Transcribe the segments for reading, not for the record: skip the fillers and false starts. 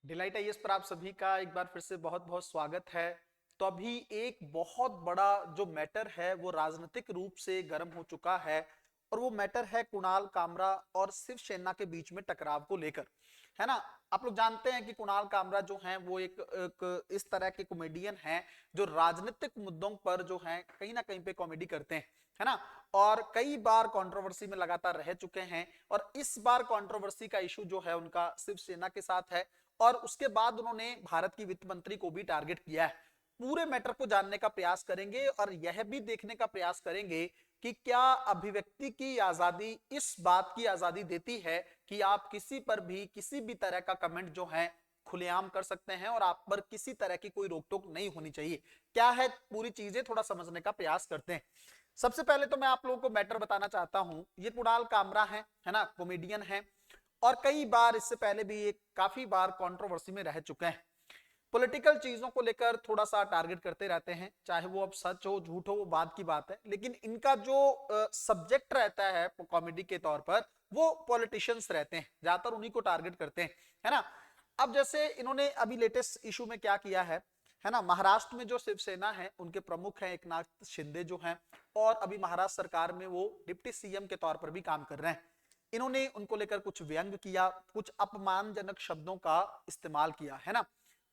Delight IAS पर आप सभी का एक बार फिर से बहुत बहुत स्वागत है। तो अभी एक बहुत बड़ा जो मैटर है वो राजनीतिक रूप से गर्म हो चुका है और वो मैटर है कुणाल कामरा और शिवसेना के बीच में टकराव को लेकर, है ना। आप लोग जानते हैं कि कुणाल कामरा जो हैं वो एक इस तरह के कॉमेडियन हैं जो राजनीतिक मुद्दों पर जो हैं कहीं ना कहीं पे कॉमेडी करते हैं, है ना। और कई बार कंट्रोवर्सी में लगातार रह चुके हैं और इस बार कंट्रोवर्सी का इशू जो है उनका शिवसेना के साथ है। और उसके बाद उन्होंने भारत की वित्त मंत्री को भी टारगेट किया है। पूरे मैटर को जानने का प्रयास करेंगे और यह भी देखने का प्रयास करेंगे कि क्या अभिव्यक्ति की आजादी इस बात की आजादी देती है कि आप किसी पर भी किसी भी तरह का कमेंट जो है खुलेआम कर सकते हैं और आप पर किसी तरह की कोई रोक टोक नहीं होनी चाहिए। क्या है पूरी चीजें थोड़ा समझने का प्रयास करते हैं। सबसे पहले तो मैं आप लोगों को मैटर बताना चाहता हूं। ये कुणाल कामरा है ना, कॉमेडियन है और कई बार इससे पहले भी एक काफी बार कंट्रोवर्सी में रह चुके हैं। पॉलिटिकल चीजों को लेकर थोड़ा सा टारगेट करते रहते हैं, चाहे वो अब सच हो झूठ हो वो बात की बात है, लेकिन इनका जो सब्जेक्ट रहता है कॉमेडी के तौर पर वो पॉलिटिशियंस रहते हैं, ज्यादातर उन्हीं को टारगेट करते हैं, है ना। अब जैसे इन्होंने अभी लेटेस्ट इशू में क्या किया है ना, महाराष्ट्र में जो शिवसेना है उनके प्रमुख हैं एकनाथ शिंदे जो हैं, और अभी महाराष्ट्र सरकार में वो डिप्टी सीएम के तौर पर भी काम कर रहे हैं। इन्होंने उनको लेकर कुछ व्यंग किया, कुछ अपमानजनक शब्दों का इस्तेमाल किया, है ना।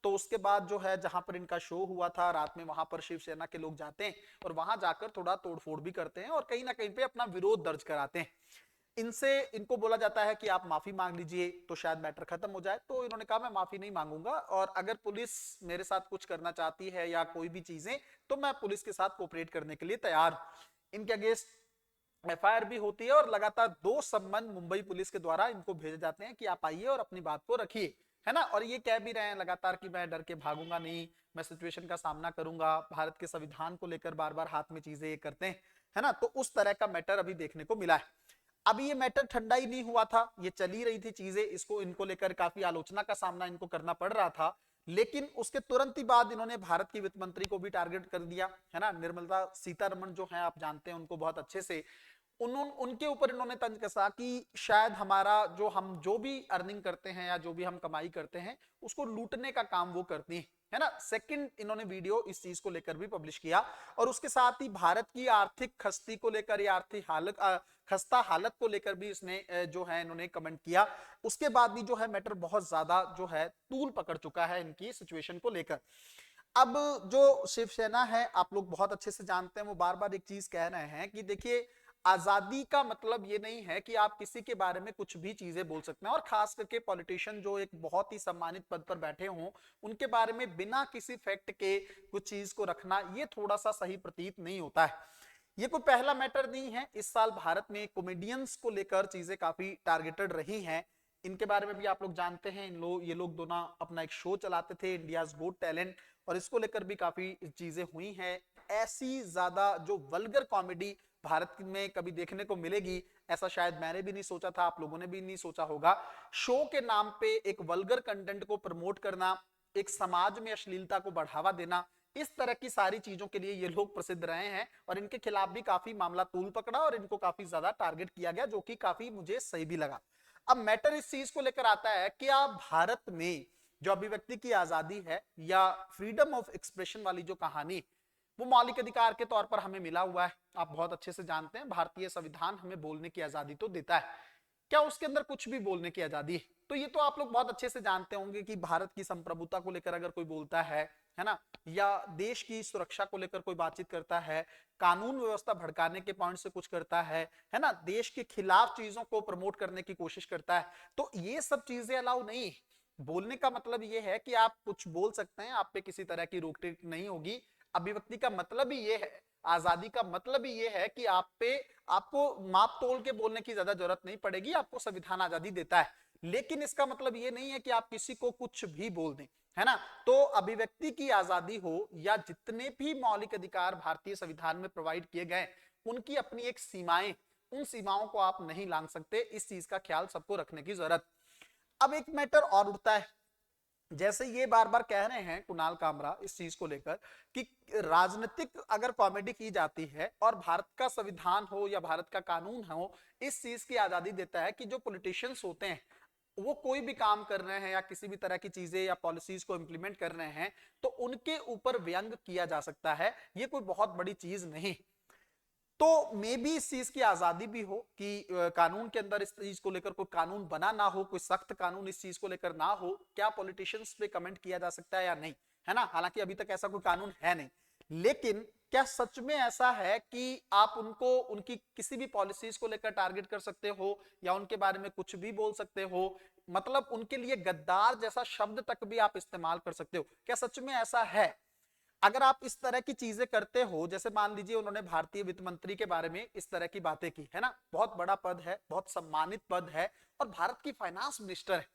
तो उसके बाद जो है जहां पर इनका शो हुआ था रात में, वहां पर शिवसेना के लोग जाते हैं और वहां जाकर थोड़ा तोड़फोड़ भी करते हैं और कहीं ना कहीं पे अपना विरोध दर्ज कराते हैं। इनसे इनको बोला जाता है कि आप माफी मांग लीजिए तो शायद मैटर खत्म हो जाए। तो इन्होंने कहा मैं माफी नहीं मांगूंगा और अगर पुलिस मेरे साथ कुछ करना चाहती है या कोई भी चीजें, तो मैं पुलिस के साथ कोऑपरेट करने के लिए तैयार हूं। इनके अगेंस्ट एफआईआर भी होती है और लगातार 2 सम्मन मुंबई पुलिस के द्वारा इनको भेजे जाते हैं कि आप आइए और अपनी बात को रखिए, है ना। और ये कह भी रहे हैं लगातार कि मैं डर के भागूंगा नहीं, मैं सिचुएशन का सामना करूंगा। भारत के संविधान को लेकर बार बार हाथ में चीजें ये करते हैं, है ना। तो उस तरह का मैटर अभी देखने को मिला है। अभी ये मैटर ठंडा ही नहीं हुआ था, ये चली रही थी चीजें, इसको इनको लेकर काफी आलोचना का सामना इनको करना पड़ रहा था। लेकिन उसके तुरंत ही बाद इन्होंने भारत की वित्त मंत्री को भी टारगेट कर दिया, है ना। निर्मला सीतारमण जो है आप जानते हैं उनको बहुत अच्छे से, उनके ऊपर इन्होंने तंज कसा कि शायद हमारा जो हम जो भी अर्निंग करते हैं या जो भी हम कमाई करते हैं उसको लूटने का काम वो करती है ना। सेकंड इन्होंने वीडियो इस चीज को लेकर भी पब्लिश किया और उसके साथ ही भारत की आर्थिक खस्ती को लेकर या आर्थिक हालत खस्ता हालत को लेकर भी इसने जो है इन्होंने कमेंट किया। उसके बाद भी जो है मैटर बहुत ज्यादा जो है तूल पकड़ चुका है इनकी सिचुएशन को लेकर। अब जो शिवसेना है आप लोग बहुत अच्छे से जानते हैं, वो बार बार एक चीज कह रहे हैं कि देखिए आजादी का मतलब ये नहीं है कि आप किसी के बारे में कुछ भी चीजें बोल सकते हैं, और खास करके पॉलिटिशियन जो एक बहुत ही सम्मानित पद पर बैठे हों उनके बारे में बिना किसी फैक्ट के कुछ चीज को रखना ये थोड़ा सा सही प्रतीत नहीं होता है। ये कोई पहला मैटर नहीं है, इस साल भारत में कॉमेडियंस को लेकर चीजें काफी टारगेटेड रही हैं। इनके बारे में भी आप लोग जानते हैं, ये लोग दोनों अपना एक शो चलाते थे इंडियाज गोट टैलेंट, और इसको लेकर भी काफी चीजें हुई हैं। ऐसी ज्यादा जो वल्गर कॉमेडी भारत में कभी देखने को मिलेगी ऐसा शायद मैंने भी नहीं सोचा था, आप लोगों ने भी नहीं सोचा होगा। शो के नाम पे एक वल्गर कंटेंट को प्रमोट करना, एक समाज में अश्लीलता को बढ़ावा देना, इस तरह की सारी चीजों के लिए ये लोग प्रसिद्ध रहे हैं और इनके खिलाफ भी काफी मामला तूल पकड़ा और इनको काफी ज्यादा टारगेट किया गया, जो कि काफी मुझे सही भी लगा। अब मैटर इस चीज को लेकर आता है कि आप भारत में जो अभिव्यक्ति की आजादी है या फ्रीडम ऑफ एक्सप्रेशन वाली जो कहानी, वो मौलिक अधिकार के तौर पर हमें मिला हुआ है। आप बहुत अच्छे से जानते हैं भारतीय संविधान हमें बोलने की आजादी तो देता है, क्या उसके अंदर कुछ भी बोलने की आजादी है? तो ये तो आप लोग बहुत अच्छे से जानते होंगे कि भारत की संप्रभुता को लेकर अगर कोई बोलता है ना, या देश की सुरक्षा को लेकर कोई बातचीत करता है, कानून व्यवस्था भड़काने के पॉइंट से कुछ करता है ना, देश के खिलाफ चीजों को प्रमोट करने की कोशिश करता है, तो ये सब चीजें अलाउ नहीं। बोलने का मतलब ये है कि आप कुछ बोल सकते हैं, आप पे किसी तरह की रोक टोक नहीं होगी। अभिव्यक्ति का मतलब ही ये है, आजादी का मतलब ही ये है कि आप पे आपको माप तोल के बोलने की ज्यादा जरूरत नहीं पड़ेगी, आपको संविधान आजादी देता है। लेकिन इसका मतलब ये नहीं है कि आप किसी को कुछ भी बोल दें, है ना। तो अभिव्यक्ति की आजादी हो या जितने भी मौलिक अधिकार भारतीय संविधान में प्रोवाइड किए गए, उनकी अपनी एक सीमाएं, उन सीमाओं को आप नहीं लांघ सकते। इस चीज का ख्याल सबको रखने की जरूरत। अब एक मैटर और उठता है, जैसे ये बार बार कह रहे हैं कुणाल कामरा इस चीज को लेकर कि राजनीतिक अगर कॉमेडी की जाती है और भारत का संविधान हो या भारत का कानून हो इस चीज की आजादी देता है कि जो पॉलिटिशियंस होते हैं वो कोई भी काम कर रहे हैं या किसी भी तरह की चीजें या पॉलिसीज को इंप्लीमेंट कर रहे हैं, तो उनके ऊपर व्यंग किया जा सकता है, ये कोई बहुत बड़ी चीज नहीं। तो मे बी इस चीज की आजादी भी हो कि कानून के अंदर इस चीज को लेकर कोई कानून बना ना हो, कोई सख्त कानून इस चीज को लेकर ना हो, क्या पॉलिटिशियंस पे कमेंट किया जा सकता है या नहीं, है ना। हालांकि अभी तक ऐसा कोई कानून है नहीं, लेकिन क्या सच में ऐसा है कि आप उनको उनकी किसी भी पॉलिसीज को लेकर टारगेट कर सकते हो या उनके बारे में कुछ भी बोल सकते हो, मतलब उनके लिए गद्दार जैसा शब्द तक भी आप इस्तेमाल कर सकते हो, क्या सच में ऐसा है? अगर आप इस तरह की चीजें करते हो, जैसे मान लीजिए उन्होंने भारतीय वित्त मंत्री के बारे में इस तरह की बातें की, है ना, बहुत बड़ा पद है, बहुत सम्मानित पद है और भारत की फाइनेंस मिनिस्टर है।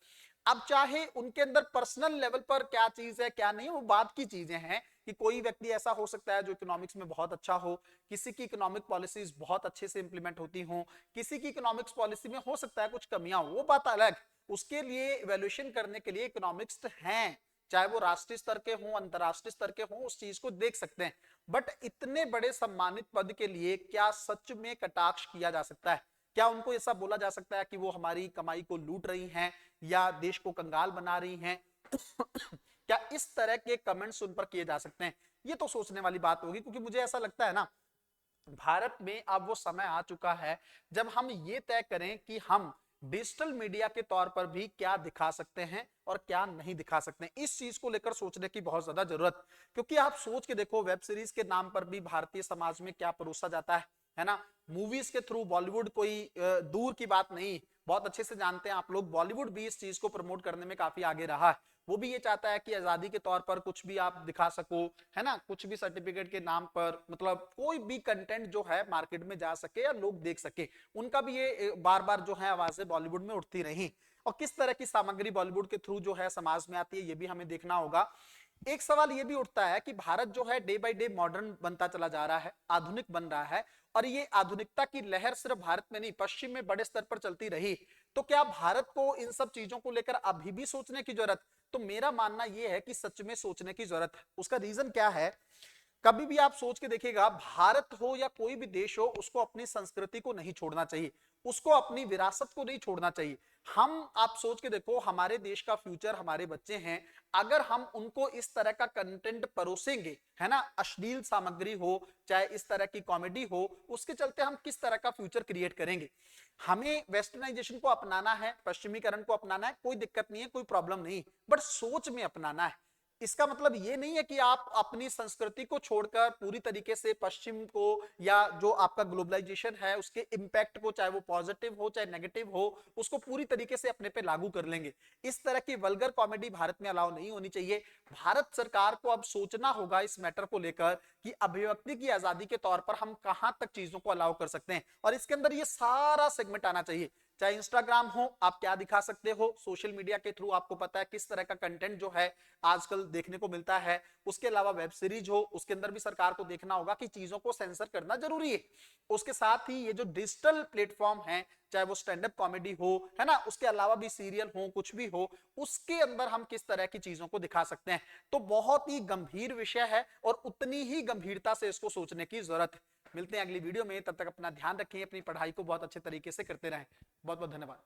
अब चाहे उनके अंदर पर्सनल लेवल पर क्या चीज है क्या नहीं, वो बात की चीजें हैं कि कोई व्यक्ति ऐसा हो सकता है जो इकोनॉमिक्स में बहुत अच्छा हो, किसी की इकोनॉमिक पॉलिसीज बहुत अच्छे से इंप्लीमेंट होती हो, किसी की इकोनॉमिक्स पॉलिसी में हो सकता है कुछ कमियां हो, वो बात अलग। उसके लिए इवैल्यूएशन करने के लिए इकोनॉमिक्स हैं, चाहे वो राष्ट्रीय स्तर के हों अंतरराष्ट्रीय स्तर के हों, उस चीज को देख सकते हैं। बट इतने बड़े सम्मानित पद के लिए क्या सच में कटाक्ष किया जा सकता है? क्या उनको ऐसा बोला जा सकता है कि वो हमारी कमाई को लूट रही हैं या देश को कंगाल बना रही हैं? क्या इस तरह के कमेंट्स उन पर किए जा सकते हैं? ये तो सोचने वाली बात होगी, क्योंकि मुझे ऐसा लगता है ना, भारत में अब वो समय आ चुका है जब हम ये तय करें कि हम डिजिटल मीडिया के तौर पर भी क्या दिखा सकते हैं और क्या नहीं दिखा सकते हैं। इस चीज को लेकर सोचने की बहुत ज्यादा जरूरत, क्योंकि आप सोच के देखो वेब सीरीज के नाम पर भी भारतीय समाज में क्या परोसा जाता है ना। मूवीज के थ्रू बॉलीवुड कोई दूर की बात नहीं, बहुत अच्छे से जानते हैं आप लोग, बॉलीवुड भी इस चीज को प्रमोट करने में काफी आगे रहा है। वो भी ये चाहता है कि आजादी के तौर पर कुछ भी आप दिखा सको, है ना, कुछ भी सर्टिफिकेट के नाम पर, मतलब कोई भी कंटेंट जो है मार्केट में जा सके या लोग देख सके। उनका भी ये बार बार जो है आवाजें बॉलीवुड में उठती रही, और किस तरह की सामग्री बॉलीवुड के थ्रू जो है समाज में आती है, ये भी हमें देखना होगा। एक सवाल ये भी उठता है कि भारत जो है डे बाय डे मॉडर्न बनता चला जा रहा है, आधुनिक बन रहा है, और ये आधुनिकता की लहर सिर्फ भारत में नहीं पश्चिम में बड़े स्तर पर चलती रही, तो क्या भारत को इन सब चीजों को लेकर अभी भी सोचने की जरूरत? तो मेरा मानना यह है कि सच में सोचने की जरूरत है। उसका रीजन क्या है? कभी भी आप सोच के देखिएगा, भारत हो या कोई भी देश हो, उसको अपनी संस्कृति को नहीं छोड़ना चाहिए, उसको अपनी विरासत को नहीं छोड़ना चाहिए। हम आप सोच के देखो, हमारे देश का फ्यूचर हमारे बच्चे हैं, अगर हम उनको इस तरह का कंटेंट परोसेंगे, है ना, अश्लील सामग्री हो चाहे इस तरह की कॉमेडी हो, उसके चलते हम किस तरह का फ्यूचर क्रिएट करेंगे? हमें वेस्टर्नाइजेशन को अपनाना है, पश्चिमीकरण को अपनाना है, कोई दिक्कत नहीं है, कोई प्रॉब्लम नहीं, बट सोच में अपनाना है। इसका मतलब ये नहीं है कि आप अपनी संस्कृति को छोड़कर पूरी तरीके से पश्चिम को या जो आपका ग्लोबलाइजेशन है उसके इंपैक्ट को, चाहे वो पॉजिटिव हो चाहे नेगेटिव हो, उसको पूरी तरीके से अपने पे लागू कर लेंगे। इस तरह की वल्गर कॉमेडी भारत में अलाउ नहीं होनी चाहिए। भारत सरकार को अब सोचना होगा इस मैटर को लेकर कि अभिव्यक्ति की आजादी के तौर पर हम कहां तक चीजों को अलाउ कर सकते हैं, और इसके अंदर ये सारा सेगमेंट आना चाहिए। चाहे इंस्टाग्राम हो, आप क्या दिखा सकते हो, सोशल मीडिया के थ्रू आपको पता है किस तरह का कंटेंट जो है आजकल देखने को मिलता है। उसके अलावा वेब सीरीज हो, उसके अंदर भी सरकार को देखना होगा कि चीजों को सेंसर करना जरूरी है। उसके साथ ही ये जो डिजिटल प्लेटफॉर्म है, चाहे वो स्टैंड अप कॉमेडी हो, है ना, उसके अलावा भी सीरियल हो, कुछ भी हो, उसके अंदर हम किस तरह की चीजों को दिखा सकते हैं। तो बहुत ही गंभीर विषय है और उतनी ही गंभीरता से इसको सोचने की जरूरत है। मिलते हैं अगली वीडियो में, तब तक अपना ध्यान रखें, अपनी पढ़ाई को बहुत अच्छे तरीके से करते रहें। बहुत बहुत धन्यवाद।